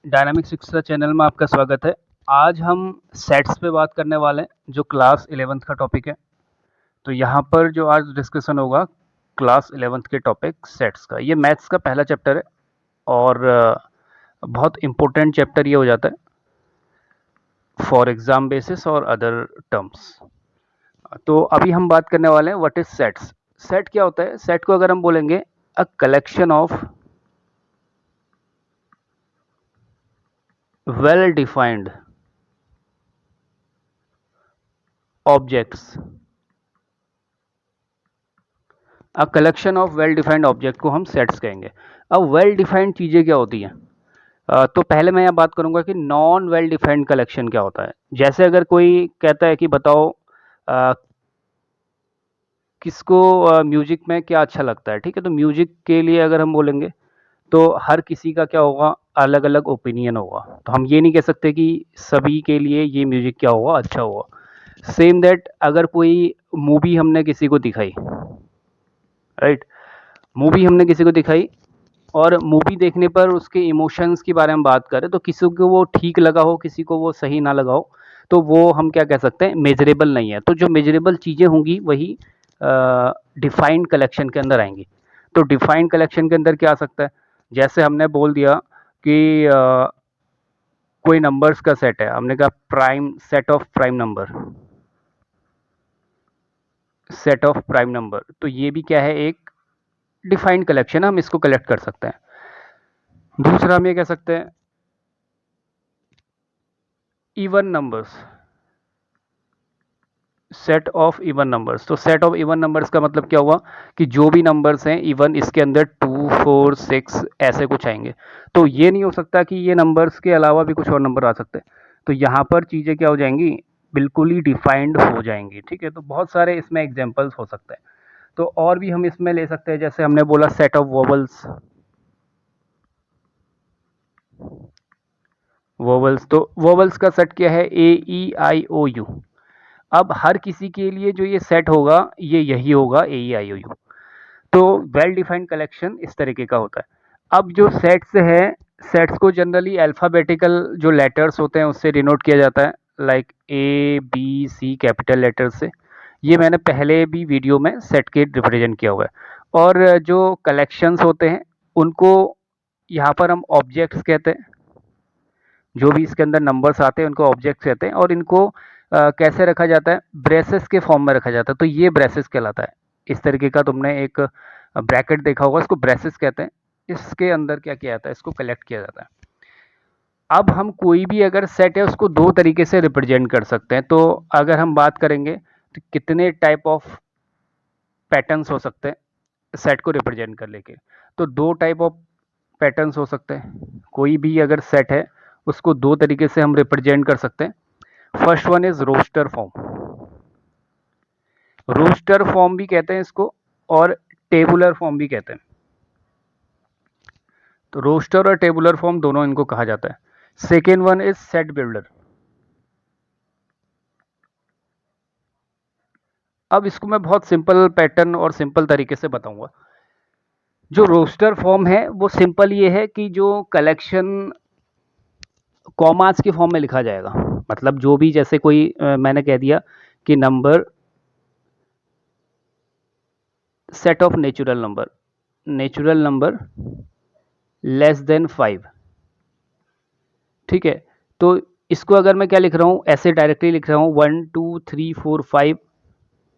Dynamic शिक्षा channel में आपका स्वागत है। आज हम सेट्स पे बात करने वाले हैं जो क्लास 11th का टॉपिक है। तो यहाँ पर जो आज डिस्कशन होगा क्लास 11th के टॉपिक सेट्स का। ये मैथ्स का पहला चैप्टर है और बहुत इम्पोर्टेंट चैप्टर ये हो जाता है फॉर एग्ज़ाम बेसिस और अदर टर्म्स। तो अभी हम बात करने वाले हैं व्हाट इज सेट्स। सेट क्या होता है? सेट को अगर हम बोलेंगे a collection of well defined objects, a collection of well defined object को हम सेट्स कहेंगे। अब वेल डिफाइंड चीज़ें क्या होती हैं? तो पहले मैं यहाँ बात करूँगा कि नॉन वेल डिफाइंड कलेक्शन क्या होता है। जैसे अगर कोई कहता है कि बताओ किसको म्यूजिक में क्या अच्छा लगता है, ठीक है। तो म्यूजिक के लिए अगर हम बोलेंगे तो हर किसी का क्या होगा, अलग अलग ओपिनियन होगा। तो हम ये नहीं कह सकते कि सभी के लिए ये म्यूजिक क्या होगा, अच्छा होगा। सेम दैट अगर कोई मूवी हमने किसी को दिखाई, राइट, मूवी हमने किसी को दिखाई और मूवी देखने पर उसके इमोशंस के बारे में बात करें तो किसी को वो ठीक लगा हो, किसी को वो सही ना लगा हो, तो वो हम क्या कह सकते हैं, मेजरेबल नहीं है। तो जो मेजरेबल चीज़ें होंगी वही डिफाइंड कलेक्शन के अंदर आएंगी। तो डिफाइंड कलेक्शन के अंदर क्या आ सकता है? जैसे हमने बोल दिया कि कोई नंबर्स का सेट है, हमने कहा prime set of prime number, set of prime number, तो ये भी क्या है, एक डिफाइंड कलेक्शन है, हम इसको कलेक्ट कर सकते हैं। दूसरा हम ये कह सकते हैं even numbers, set of even numbers. तो सेट ऑफ इवन नंबर्स का मतलब क्या हुआ कि जो भी नंबर्स हैं इवन, इसके अंदर 2, 4, 6 ऐसे कुछ आएंगे। तो ये नहीं हो सकता कि ये नंबर्स के अलावा भी कुछ और नंबर आ सकते हैं। तो यहाँ पर चीज़ें क्या हो जाएंगी, बिल्कुल ही डिफाइंड हो जाएंगी, ठीक है। तो बहुत सारे इसमें एग्जाम्पल्स हो सकते हैं। तो और भी हम इसमें ले सकते हैं, जैसे हमने बोला सेट ऑफ वोवल्स, वोवल्स, तो वोवल्स का सेट क्या है, ए ई आई ओ यू। अब हर किसी के लिए जो ये सेट होगा ये यही होगा, ए ई आई ओ यू। तो वेल डिफाइंड कलेक्शन इस तरीके का होता है। अब जो सेट्स है, सेट्स को जनरली अल्फ़ाबेटिकल जो लेटर्स होते हैं उससे डिनोट किया जाता है, like A B C capital letter से। ये मैंने पहले भी वीडियो में सेट के रिप्रेजेंट किया हुआ है। और जो कलेक्शंस होते हैं उनको यहाँ पर हम ऑब्जेक्ट्स कहते हैं। जो भी इसके अंदर नंबर्स आते हैं उनको ऑब्जेक्ट्स कहते हैं। और इनको कैसे रखा जाता है, ब्रेसेस के फॉर्म में रखा जाता है। तो ये ब्रेसेस कहलाता है। इस तरीके का तुमने एक ब्रैकेट देखा होगा, इसको ब्रेसेस कहते हैं। इसके अंदर क्या किया जाता है, इसको कलेक्ट किया जाता है। अब हम कोई भी अगर सेट है उसको दो तरीके से रिप्रेजेंट कर सकते हैं। तो अगर हम बात करेंगे तो कितने टाइप ऑफ पैटर्न्स हो सकते हैं सेट को रिप्रेजेंट कर लेके, तो दो टाइप ऑफ पैटर्न्स हो सकते हैं। कोई भी अगर सेट है उसको दो तरीके से हम रिप्रेजेंट कर सकते हैं। First one is roster form, roster form भी कहते हैं इसको, और टेबुलर फॉर्म भी कहते हैं। तो रोस्टर और टेबुलर फॉर्म दोनों इनको कहा जाता है। Second one is set builder. अब इसको मैं बहुत सिंपल पैटर्न और सिंपल तरीके से बताऊंगा। जो रोस्टर फॉर्म है वो सिंपल ये है कि जो कलेक्शन कॉमास के फॉर्म में लिखा जाएगा। मतलब जो भी, जैसे कोई मैंने कह दिया कि number, set of natural number, natural number less than 5, ठीक है। तो इसको अगर मैं क्या लिख रहा हूँ, ऐसे डायरेक्टली लिख रहा हूँ 1 2 3 4 5,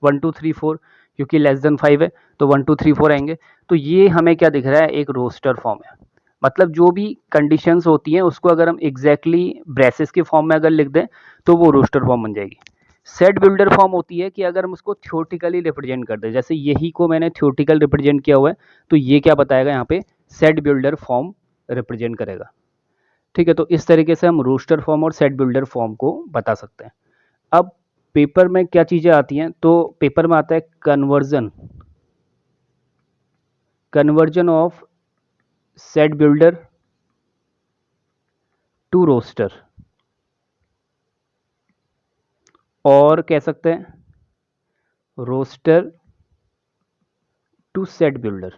1 2 3 4, क्योंकि लेस देन 5 है तो 1 2 3 4 आएंगे। तो ये हमें क्या दिख रहा है, एक रोस्टर फॉर्म है। मतलब जो भी कंडीशंस होती हैं उसको अगर हम एग्जैक्टली ब्रेसेस के फॉर्म में अगर लिख दें तो वो रोस्टर फॉर्म बन जाएगी। सेट बिल्डर फॉर्म होती है कि अगर हम उसको थ्योरेटिकली रिप्रेजेंट कर दें, जैसे यही को मैंने थ्योरेटिकल रिप्रेजेंट किया हुआ है, तो ये क्या बताएगा, यहाँ पे सेट बिल्डर फॉर्म रिप्रेजेंट करेगा, ठीक है। तो इस तरीके से हम रोस्टर फॉर्म और सेट बिल्डर फॉर्म को बता सकते हैं। अब पेपर में क्या चीज़ें आती हैं, तो पेपर में आता है conversion, conversion of set builder to roster, और कह सकते हैं रोस्टर टू सेट बिल्डर,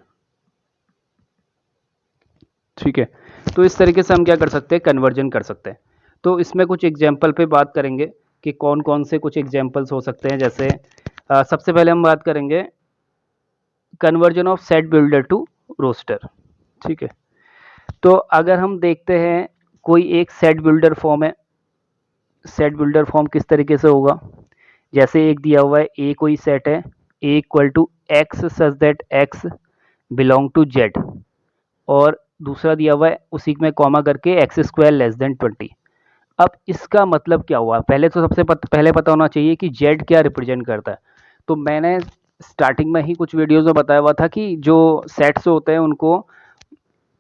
ठीक है। तो इस तरीके से हम क्या कर सकते हैं, कन्वर्जन कर सकते हैं। तो इसमें कुछ एग्जाम्पल पे बात करेंगे कि कौन कौन से कुछ एग्जाम्पल्स हो सकते हैं। जैसे सबसे पहले हम बात करेंगे conversion of set builder to roster. ठीक है, तो अगर हम देखते हैं कोई एक सेट बिल्डर फॉर्म है, सेट बिल्डर फॉर्म किस तरीके से होगा, जैसे एक दिया हुआ है ए कोई सेट है, A equal to X such that X belong to Z, और दूसरा दिया हुआ है उसी में कॉमा करके एक्स स्क्वायर लेस देन 20। अब इसका मतलब क्या हुआ, पहले तो सबसे पहले पता होना चाहिए कि जेड क्या रिप्रेजेंट करता है। तो मैंने स्टार्टिंग में ही कुछ वीडियोस में बताया हुआ था कि जो सेट्स होते हैं उनको,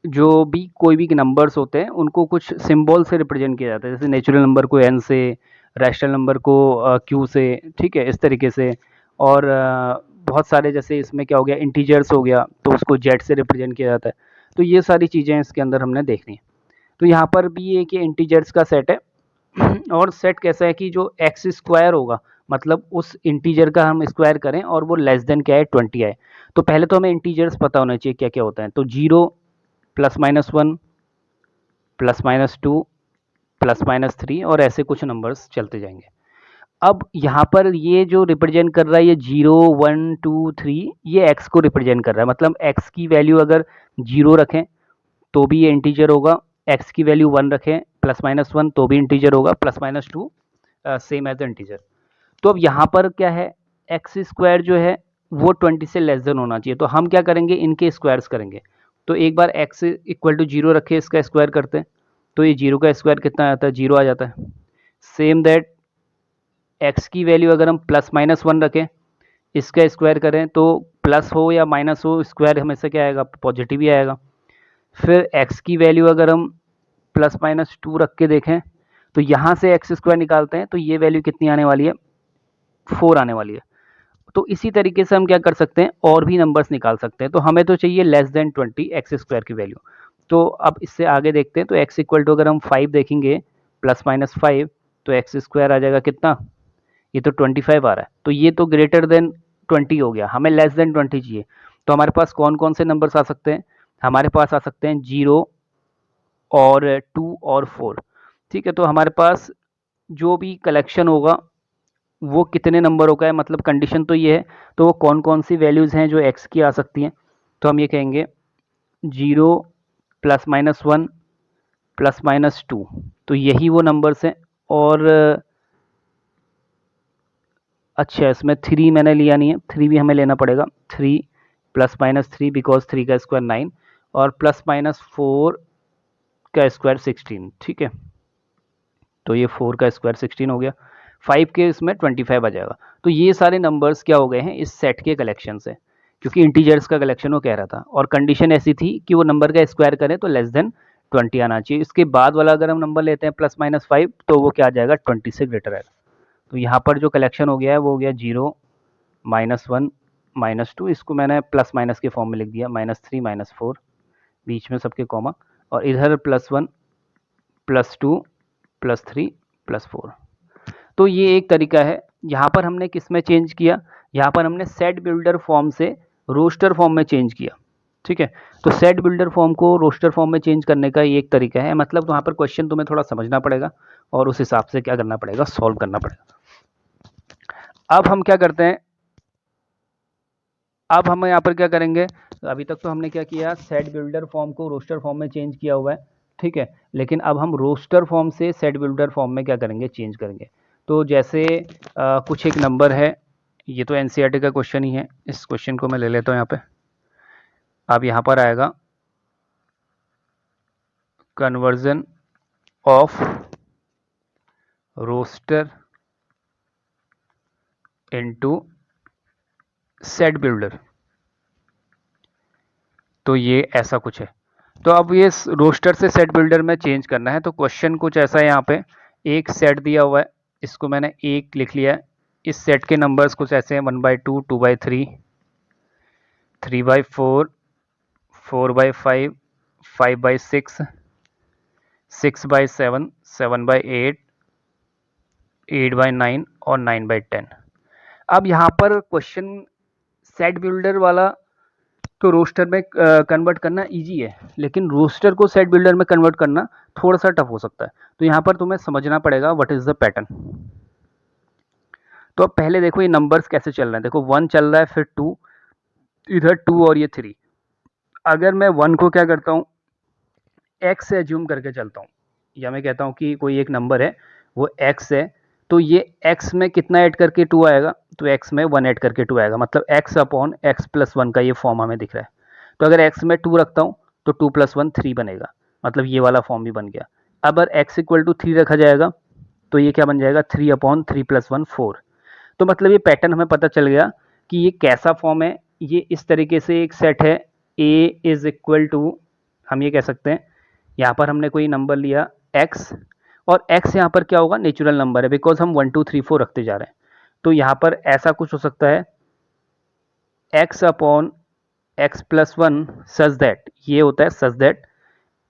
जो भी कोई भी नंबर्स होते हैं उनको कुछ सिंबल से रिप्रेजेंट किया जाता है, जैसे नेचुरल नंबर को एन से, रैशनल नंबर को क्यू से, ठीक है, इस तरीके से। और बहुत सारे, जैसे इसमें क्या हो गया, इंटीजर्स हो गया तो उसको जेड से रिप्रेजेंट किया जाता है। तो ये सारी चीज़ें इसके अंदर हमने देखनी है। तो यहाँ पर भी ये कि इंटीजर्स का सेट है और सेट कैसा है कि जो एक्स स्क्वायर होगा, मतलब उस इंटीजर का हम स्क्वायर करें और वो लेस देन क्या है, 20 आए। तो पहले तो हमें इंटीजर्स पता होना चाहिए क्या क्या होता है। तो 0 +-1 +-2 +-3 और ऐसे कुछ नंबर्स चलते जाएंगे। अब यहाँ पर ये जो रिप्रेजेंट कर रहा है, ये 0 1 2 3, ये x को रिप्रेजेंट कर रहा है। मतलब x की वैल्यू अगर 0 रखें तो भी ये इंटीजर होगा, x की वैल्यू 1 रखें +-1 तो भी इंटीजर होगा, +-2 सेम एज इंटीजर। तो अब यहाँ पर क्या है, एक्स स्क्वायर जो है वो 20 से लेस देन होना चाहिए। तो हम क्या करेंगे, इनके स्क्वायर्स करेंगे। तो एक बार x इक्वल टू 0 रखे, इसका स्क्वायर करते हैं तो ये 0 का स्क्वायर कितना आता है, 0 आ जाता है। सेम दैट x की वैल्यू अगर हम +-1 रखें, इसका स्क्वायर करें तो प्लस हो या माइनस हो, स्क्वायर हमेशा क्या आएगा, पॉजिटिव ही आएगा। फिर x की वैल्यू अगर हम +-2 रख के देखें तो यहाँ से एक्स स्क्वायर निकालते हैं तो ये वैल्यू कितनी आने वाली है, 4 आने वाली है। तो इसी तरीके से हम क्या कर सकते हैं, और भी नंबर्स निकाल सकते हैं। तो हमें तो चाहिए लेस देन 20 एक्स स्क्वायर की वैल्यू। तो अब इससे आगे देखते हैं। तो एक्स इक्वल टू अगर हम 5 देखेंगे +-5, तो एक्स स्क्वायर आ जाएगा कितना, ये तो 25 आ रहा है। तो ये तो ग्रेटर देन 20 हो गया, हमें लेस देन 20 चाहिए। तो हमारे पास कौन कौन से नंबर्स आ सकते हैं, हमारे पास आ सकते हैं 0 और 2 और 4। ठीक है, तो हमारे पास जो भी कलेक्शन होगा वो कितने नंबरों का है, मतलब कंडीशन तो ये है। तो वो कौन कौन सी वैल्यूज़ हैं जो एक्स की आ सकती हैं। तो हम ये कहेंगे 0 +-1 +-2, तो यही वो नंबर्स हैं। और अच्छा, इसमें 3 मैंने लिया नहीं है, 3 भी हमें लेना पड़ेगा। 3 +-3 बिकॉज 3 का स्क्वायर 9 और +-4 का स्क्वायर 16। ठीक है, तो ये 4 का स्क्वायर 16 हो गया, 5 के इसमें 25 आ जाएगा। तो ये सारे नंबर्स क्या हो गए हैं, इस सेट के कलेक्शन से, क्योंकि इंटीजर्स का कलेक्शन वो कह रहा था और कंडीशन ऐसी थी कि वो नंबर का स्क्वायर करें तो लेस देन 20 आना चाहिए। इसके बाद वाला अगर हम नंबर लेते हैं +-5 तो वो क्या आ जाएगा, 20 से ग्रेटर आएगा। तो यहाँ पर जो कलेक्शन हो गया है वो हो गया 0 -1 -2, इसको मैंने प्लस माइनस के फॉर्म में लिख दिया, -3 -4 बीच में सबके कॉमा, और इधर +1 +2 +3 +4। तो ये एक तरीका है। यहाँ पर हमने किस में चेंज किया, यहाँ पर हमने सेट बिल्डर फॉर्म से रोस्टर फॉर्म में चेंज किया। ठीक है, तो सेट बिल्डर फॉर्म को रोस्टर फॉर्म में चेंज करने का ये एक तरीका है। मतलब वहाँ पर क्वेश्चन तुम्हें थोड़ा समझना पड़ेगा और उस हिसाब से क्या करना पड़ेगा, सॉल्व करना पड़ेगा। अब हम क्या करते हैं, अब हम यहाँ पर क्या करेंगे, अभी तक तो हमने क्या किया, सेट बिल्डर फॉर्म को रोस्टर फॉर्म में चेंज किया हुआ है। ठीक है, लेकिन अब हम रोस्टर फॉर्म से सेट बिल्डर फॉर्म में क्या करेंगे, चेंज करेंगे। तो जैसे कुछ एक नंबर है, ये तो एनसीईआरटी का क्वेश्चन ही है, इस क्वेश्चन को मैं ले लेता हूँ यहाँ पे। अब यहाँ पर आएगा conversion of roster into set builder. तो ये ऐसा कुछ है। तो अब ये रोस्टर से सेट बिल्डर में चेंज करना है। तो क्वेश्चन कुछ ऐसा है, यहाँ पे एक सेट दिया हुआ है, इसको मैंने एक लिख लिया है। इस सेट के नंबर्स कुछ ऐसे हैं, 1/2 2/3 3/4 4/5 5/6 6/7 7/8 8/9 और 9/10। अब यहाँ पर क्वेश्चन सेट बिल्डर वाला तो रोस्टर में कन्वर्ट करना इजी है, लेकिन रोस्टर को सेट बिल्डर में कन्वर्ट करना थोड़ा सा टफ हो सकता है। तो यहाँ पर तुम्हें समझना पड़ेगा व्हाट इज़ द पैटर्न। तो अब पहले देखो ये नंबर्स कैसे चल रहे हैं। देखो 1 चल रहा है, फिर 2, इधर 2 और ये 3। अगर मैं 1 को क्या करता हूँ, x से एज्यूम करके चलता हूँ, या मैं कहता हूँ कि कोई एक नंबर है वो x है, तो ये x में कितना ऐड करके 2 आएगा, तो x में 1 ऐड करके 2 आएगा, मतलब x अपॉन x प्लस 1 का ये फॉर्म हमें दिख रहा है। तो अगर x में 2 रखता हूँ तो 2 प्लस 1 3 बनेगा, मतलब ये वाला फॉर्म भी बन गया। अब अगर x इक्वल टू 3 रखा जाएगा तो ये क्या बन जाएगा, 3 अपॉन 3 प्लस 1 4। तो मतलब ये पैटर्न हमें पता चल गया कि ये कैसा फॉर्म है। ये इस तरीके से एक सेट है, a इज इक्वल टू, हम ये कह सकते हैं, यहाँ पर हमने कोई नंबर लिया x, और x यहाँ पर क्या होगा, नेचुरल नंबर है, बिकॉज हम 1 2 3 4 रखते जा रहे हैं। तो यहाँ पर ऐसा कुछ हो सकता है x upon x plus 1 such that, ये होता है such that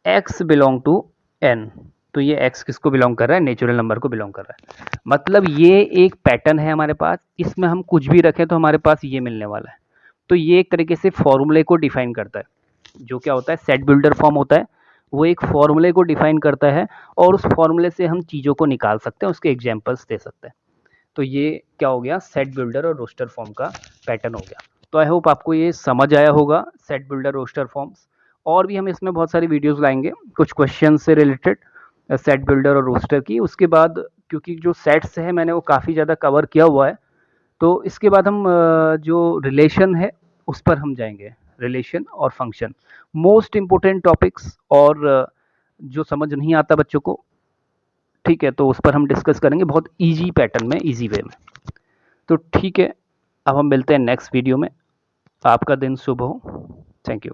x belong to n। तो ये x किसको बिलोंग कर रहा है, नेचुरल नंबर को बिलोंग कर रहा है। मतलब ये एक पैटर्न है हमारे पास, इसमें हम कुछ भी रखें तो हमारे पास ये मिलने वाला है। तो ये एक तरीके से फॉर्मूले को डिफाइन करता है। जो क्या होता है, सेट बिल्डर फॉर्म होता है, वो एक फॉर्मूले को डिफाइन करता है, और उस फॉर्मूले से हम चीज़ों को निकाल सकते हैं, उसके एग्जाम्पल्स दे सकते हैं। तो ये क्या हो गया, सेट बिल्डर और रोस्टर फॉर्म का पैटर्न हो गया। तो आई होप आपको ये समझ आया होगा, सेट बिल्डर रोस्टर फॉर्म्स। और भी हम इसमें बहुत सारी वीडियोस लाएंगे कुछ क्वेश्चन से रिलेटेड सेट बिल्डर और रोस्टर की। उसके बाद क्योंकि जो सेट्स है मैंने वो काफ़ी ज़्यादा कवर किया हुआ है, तो इसके बाद हम जो रिलेशन है उस पर हम जाएंगे, रिलेशन और फंक्शन, मोस्ट इम्पोर्टेंट टॉपिक्स, और जो समझ नहीं आता बच्चों को, ठीक है, तो उस पर हम डिस्कस करेंगे बहुत इजी पैटर्न में, इजी वे में। तो ठीक है, अब हम मिलते हैं नेक्स्ट वीडियो में। आपका दिन शुभ हो। Thank you.